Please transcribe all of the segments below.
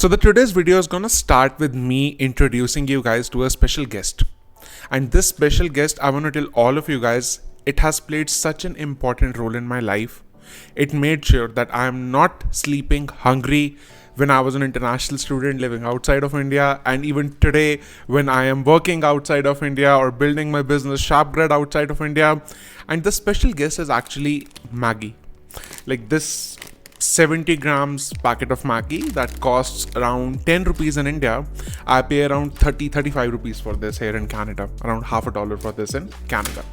So today's video is gonna start with me introducing you guys to a special guest. And this special guest, I wanna tell all of you guys, it has played such an important role in my life. It made sure that I am not sleeping hungry when I was an international student living outside of India, and even today when I am working outside of India or building my business Sharpgrad outside of India. And the special guest is actually Maggie. Like this 70 grams packet of Maggie that costs around 10 rupees in India. I pay around 35 rupees for this here in Canada, around $50 for this in Canada.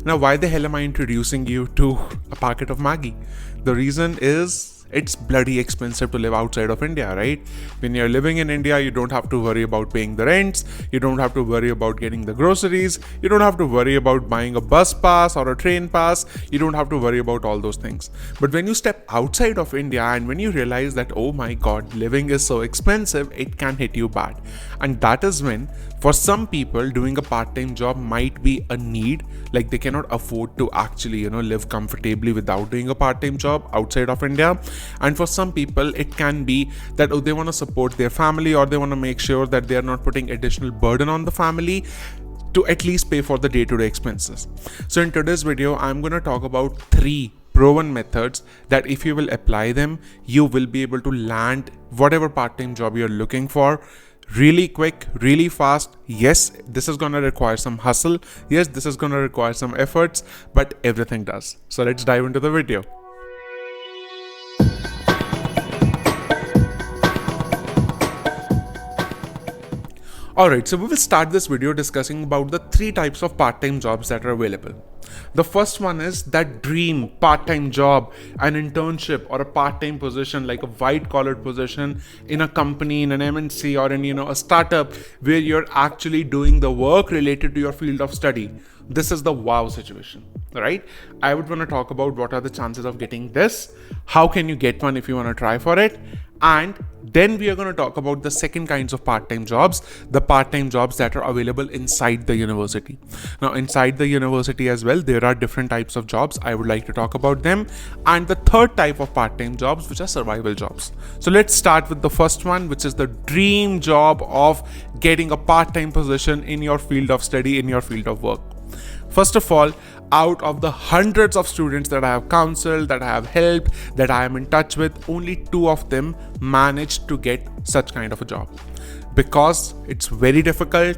Now, why the hell am I introducing you to a packet of Maggie? The reason is it's bloody expensive to live outside of India, right? When you're living in India, you don't have to worry about paying the rents. You don't have to worry about getting the groceries. You don't have to worry about buying a bus pass or a train pass. You don't have to worry about all those things. But when you step outside of India and when you realize that, oh my God, living is so expensive, it can hit you bad. And that is when, for some people, doing a part-time job might be a need. Like they cannot afford to actually, live comfortably without doing a part-time job outside of India. And for some people, it can be that they want to support their family, or they want to make sure that they are not putting additional burden on the family to at least pay for the day-to-day expenses. So in today's video, I'm going to talk about 3 proven methods that if you will apply them, you will be able to land whatever part-time job you're looking for really quick, really fast. Yes, this is going to require some hustle. Yes, this is going to require some efforts, but everything does. So let's dive into the video. Alright, so we will start this video discussing about the 3 types of part-time jobs that are available. The first one is that dream part-time job, an internship or a part-time position, like a white-collar position in a company, in an MNC or in a startup where you're actually doing the work related to your field of study. This is the wow situation, right? I would want to talk about what are the chances of getting this, how can you get one if you want to try for it, and then we are going to talk about the second kinds of part-time jobs, the part-time jobs that are available inside the university. Now, inside the university as well, there are different types of jobs. I would like to talk about them. And the third type of part-time jobs, which are survival jobs. So let's start with the first one, which is the dream job of getting a part-time position in your field of study, in your field of work. First of all, out of the hundreds of students that I have counseled, that I have helped, that I am in touch with, only 2 of them managed to get such kind of a job. Because it's very difficult.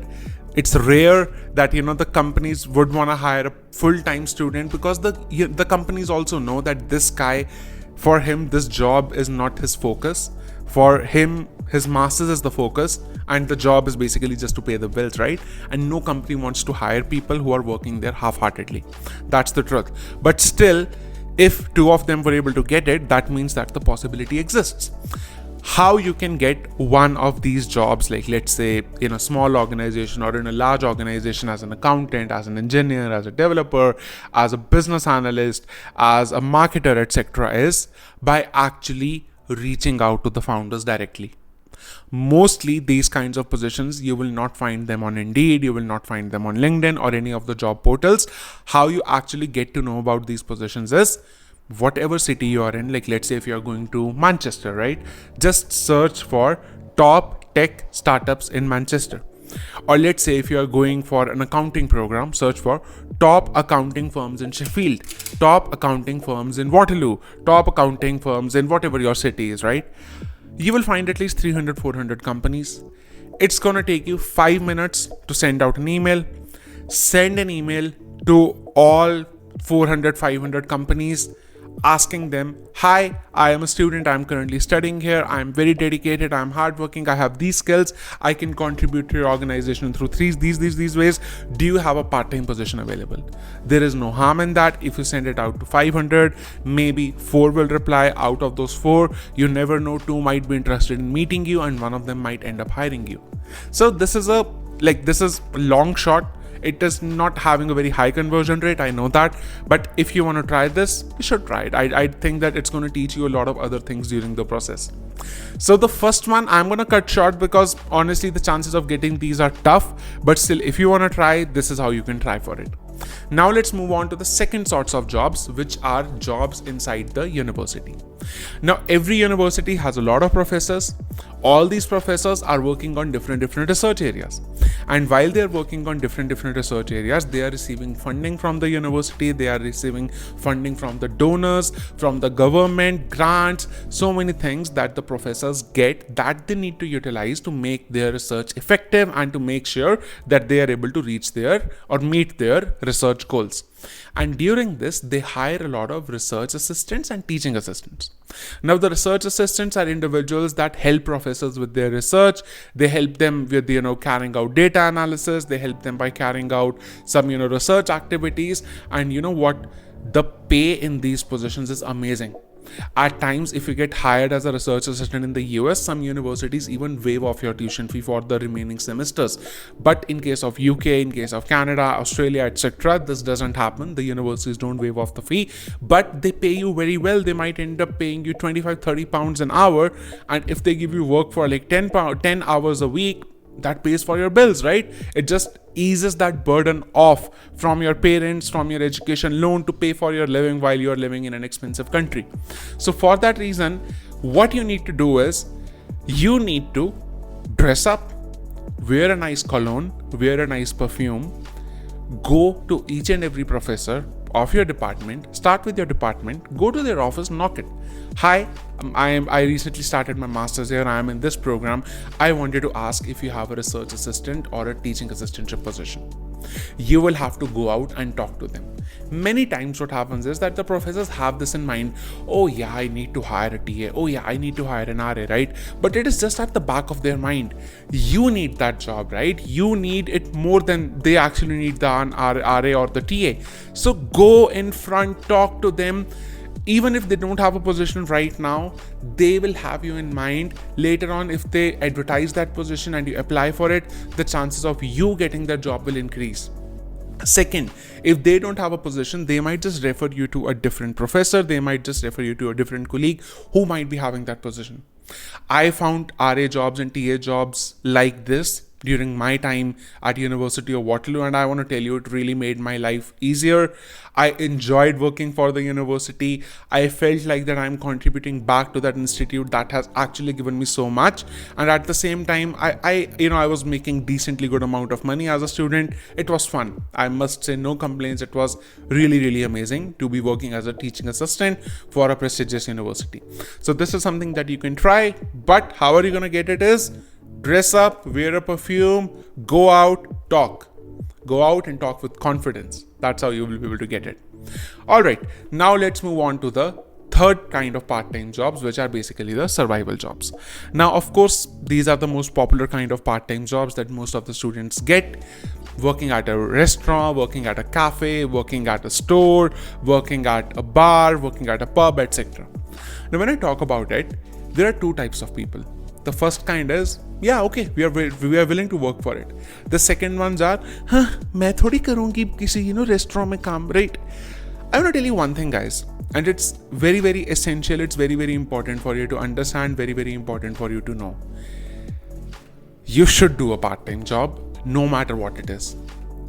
It's rare that the companies would want to hire a full-time student, because the companies also know that this guy, for him, this job is not his focus. For him, his masters is the focus, and the job is basically just to pay the bills, right? And no company wants to hire people who are working there half-heartedly. That's the truth. But still, if 2 of them were able to get it, that means that the possibility exists. How you can get one of these jobs, like let's say in a small organization or in a large organization, as an accountant, as an engineer, as a developer, as a business analyst, as a marketer, etc., is by actually reaching out to the founders directly. Mostly these kinds of positions, you will not find them on Indeed, you will not find them on LinkedIn or any of the job portals. How you actually get to know about these positions is whatever city you are in. Like let's say if you are going to Manchester, right? Just search for top tech startups in Manchester. Or let's say if you are going for an accounting program, search for top accounting firms in Sheffield, top accounting firms in Waterloo, top accounting firms in whatever your city is, right? You will find at least 300-400 companies. It's going to take you 5 minutes to send out an email. Send an email to all 400-500 companies asking them, hi, I am a student, I'm currently studying here, I'm very dedicated, I'm hardworking, I have these skills, I can contribute to your organization through these ways. Do you have a part-time position available? There is no harm in that. If you send it out to 500, maybe 4 will reply. Out of those 4, you never know, 2 might be interested in meeting you and one of them might end up hiring you. So this is a long shot. It is not having a very high conversion rate, I know that, but if you want to try this, you should try it. I think that it's going to teach you a lot of other things during the process. So the first one I'm going to cut short, because honestly the chances of getting these are tough, but still if you want to try, this is how you can try for it. Now let's move on to the second sorts of jobs, which are jobs inside the university. Now every university has a lot of professors. All these professors are working on different research areas, and while they are working on different research areas, they are receiving funding from the university, they are receiving funding from the donors, from the government, grants, so many things that the professors get that they need to utilize to make their research effective and to make sure that they are able to reach their or meet their research goals. And during this, they hire a lot of research assistants and teaching assistants. Now, the research assistants are individuals that help professors with their research. They help them with, carrying out data analysis. They help them by carrying out some, research activities. And you know what? The pay in these positions is amazing. At times, if you get hired as a research assistant in the US, some universities even waive off your tuition fee for the remaining semesters. But in case of UK, in case of Canada, Australia, etc., this doesn't happen. The universities don't waive off the fee, but they pay you very well. They might end up paying you 25-30 pounds an hour. And if they give you work for like 10 hours a week, that pays for your bills, right? It just eases that burden off from your parents, from your education loan to pay for your living while you're living in an expensive country. So for that reason, what you need to do is you need to dress up, wear a nice cologne, wear a nice perfume, go to each and every professor of your department, start with your department, go to their office, knock it. Hi, I recently started my master's here. I am in this program. I wanted to ask if you have a research assistant or a teaching assistantship position. You will have to go out and talk to them. Many times what happens is that the professors have this in mind. Oh yeah, I need to hire a TA. Oh yeah, I need to hire an RA, right? But it is just at the back of their mind. You need that job, right? You need it more than they actually need the RA or the TA. So go in front, talk to them. Even if they don't have a position right now, they will have you in mind later on. If they advertise that position and you apply for it, the chances of you getting that job will increase. Second, if they don't have a position, they might just refer you to a different professor. They might just refer you to a different colleague who might be having that position. I found RA jobs and TA jobs like this during my time at University of Waterloo, and I want to tell you, it really made my life easier. I enjoyed working for the university. I felt like that I'm contributing back to that institute that has actually given me so much, and at the same time, I was making decently good amount of money as a student. It was fun. I must say, no complaints. It was really amazing to be working as a teaching assistant for a prestigious university. So this is something that you can try, but how are you going to get it is dress up, wear a perfume, go out, talk. Go out and talk with confidence. That's how you will be able to get it. All right, now let's move on to the third kind of part-time jobs, which are basically the survival jobs. Now, of course, these are the most popular kind of part-time jobs that most of the students get. Working at a restaurant, working at a cafe, working at a store, working at a bar, working at a pub, etc. Now, when I talk about it, there are two types of people. The first kind is, yeah, okay, we are willing to work for it. The second ones are, मैं थोड़ी करूँगी किसी restaurant में काम, right? I want to tell you one thing, guys, and it's very essential. It's very important for you to understand. Very important for you to know. You should do a part-time job, no matter what it is.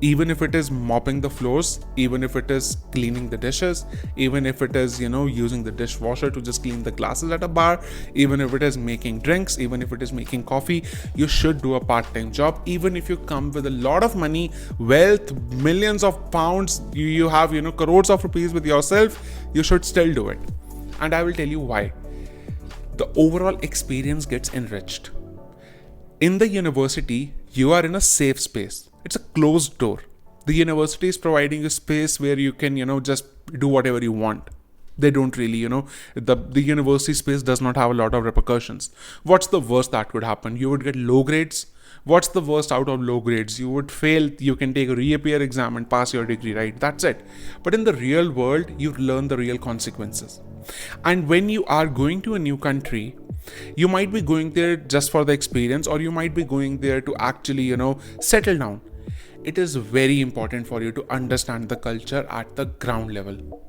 Even if it is mopping the floors, even if it is cleaning the dishes, even if it is, using the dishwasher to just clean the glasses at a bar, even if it is making drinks, even if it is making coffee, you should do a part-time job. Even if you come with a lot of money, wealth, millions of pounds, you have, crores of rupees with yourself, you should still do it. And I will tell you why. The overall experience gets enriched. In the university, you are in a safe space. It's a closed door. The university is providing a space where you can, just do whatever you want. They don't really, the university space does not have a lot of repercussions. What's the worst that could happen? You would get low grades. What's the worst out of low grades? You would fail. You can take a reappear exam and pass your degree, right? That's it. But in the real world, you learn the real consequences. And when you are going to a new country, you might be going there just for the experience, or you might be going there to actually, settle down. It is very important for you to understand the culture at the ground level.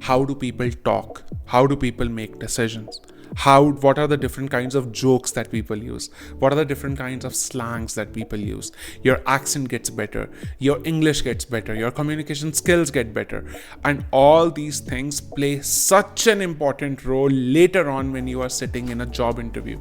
How do people talk? How do people make decisions? What are the different kinds of jokes that people use? What are the different kinds of slangs that people use? Your accent gets better, your English gets better, your communication skills get better. And all these things play such an important role later on when you are sitting in a job interview.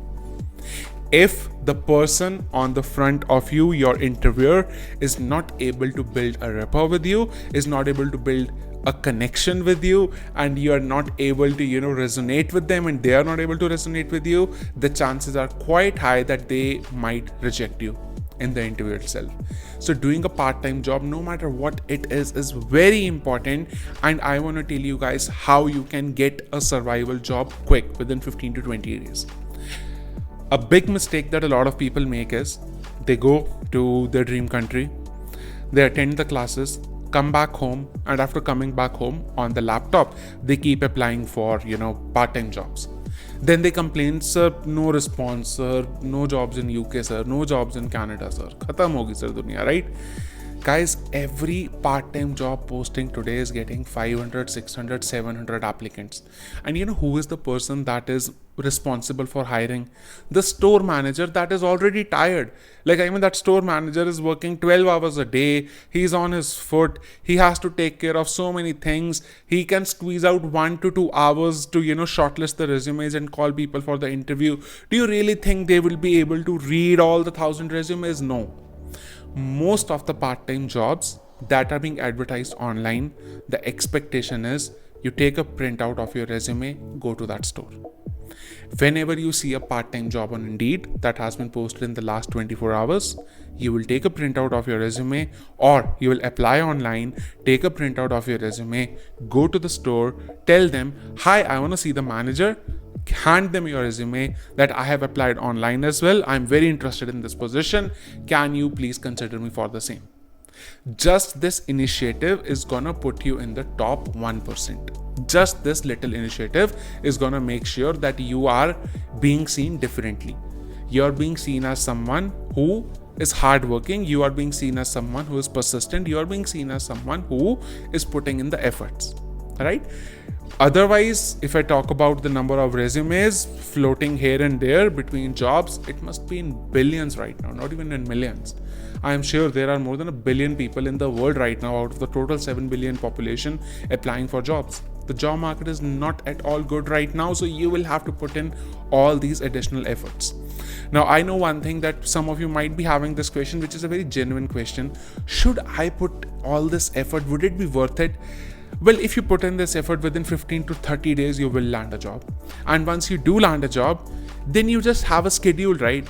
If the person on the front of you, your interviewer, is not able to build a rapport with you, is not able to build a connection with you, and you are not able to resonate with them, and they are not able to resonate with you, the chances are quite high that they might reject you in the interview itself. So doing a part-time job, no matter what it is very important. And I want to tell you guys how you can get a survival job quick within 15 to 20 days. A big mistake that a lot of people make is they go to their dream country, they attend the classes, come back home, and after coming back home on the laptop, they keep applying for, part-time jobs. Then they complain, sir, no response, sir, no jobs in UK, sir, no jobs in Canada, sir. Khatam hogi sir duniya, right? Guys, every part-time job posting today is getting 500, 600, 700 applicants. And who is the person that is responsible for hiring? The store manager that is already tired. That store manager is working 12 hours a day. He's on his foot. He has to take care of so many things. He can squeeze out 1 to 2 hours to, shortlist the resumes and call people for the interview. Do you really think they will be able to read all the 1,000 resumes? No. Most of the part-time jobs that are being advertised online, the expectation is you take a printout of your resume, go to that store. Whenever you see a part-time job on Indeed that has been posted in the last 24 hours, you will take a printout of your resume, or you will apply online, take a printout of your resume, go to the store, tell them, hi, I want to see the manager, hand them your resume that I have applied online as well. I'm very interested in this position. Can you please consider me for the same? Just this initiative is gonna put you in the top 1%. Just this little initiative is gonna make sure that you are being seen differently. You're being seen as someone who is hardworking. You are being seen as someone who is persistent. You are being seen as someone who is putting in the efforts, right? Otherwise, if I talk about the number of resumes floating here and there between jobs, it must be in billions right now, not even in millions. I am sure there are more than 1 billion people in the world right now out of the total 7 billion population applying for jobs. The job market is not at all good right now, so you will have to put in all these additional efforts. Now, I know one thing that some of you might be having this question, which is a very genuine question. Should I put all this effort? Would it be worth it? Well, if you put in this effort, within 15 to 30 days, you will land a job. And once you do land a job, then you just have a schedule, right?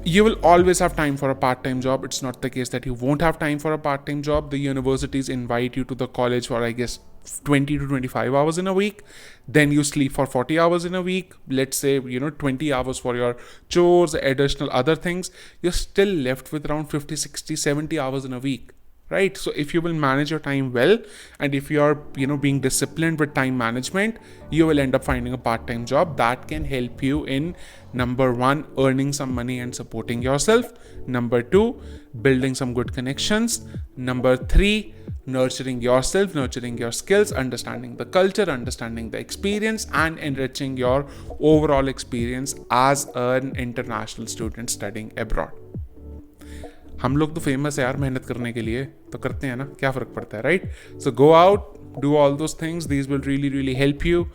You will always have time for a part-time job. It's not the case that you won't have time for a part-time job. The universities invite you to the college for, 20 to 25 hours in a week. Then you sleep for 40 hours in a week. Let's say, 20 hours for your chores, additional other things. You're still left with around 50, 60, 70 hours in a week. Right? So if you will manage your time well, and if you are, being disciplined with time management, you will end up finding a part-time job that can help you in, number 1, earning some money and supporting yourself. Number 2, building some good connections. Number 3, nurturing yourself, nurturing your skills, understanding the culture, understanding the experience, and enriching your overall experience as an international student studying abroad. हम लोग तो famous है यार मेहनत करने के लिए, तो करते हैं ना, क्या फ़र्क पड़ता है, right? So go out, do all those things. These will really, really help you.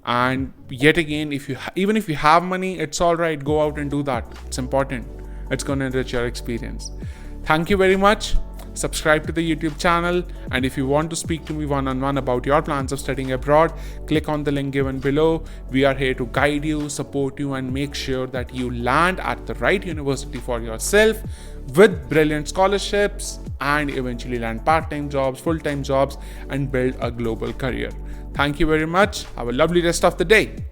And yet again, even if you have money, it's all right. Go out and do that. It's important. It's going to enrich your experience. Thank you very much. Subscribe to the YouTube channel. And if you want to speak to me one-on-one about your plans of studying abroad, click on the link given below. We are here to guide you, support you, and make sure that you land at the right university for yourself with brilliant scholarships, and eventually land part-time jobs, full-time jobs, and build a global career. Thank you very much. Have a lovely rest of the day.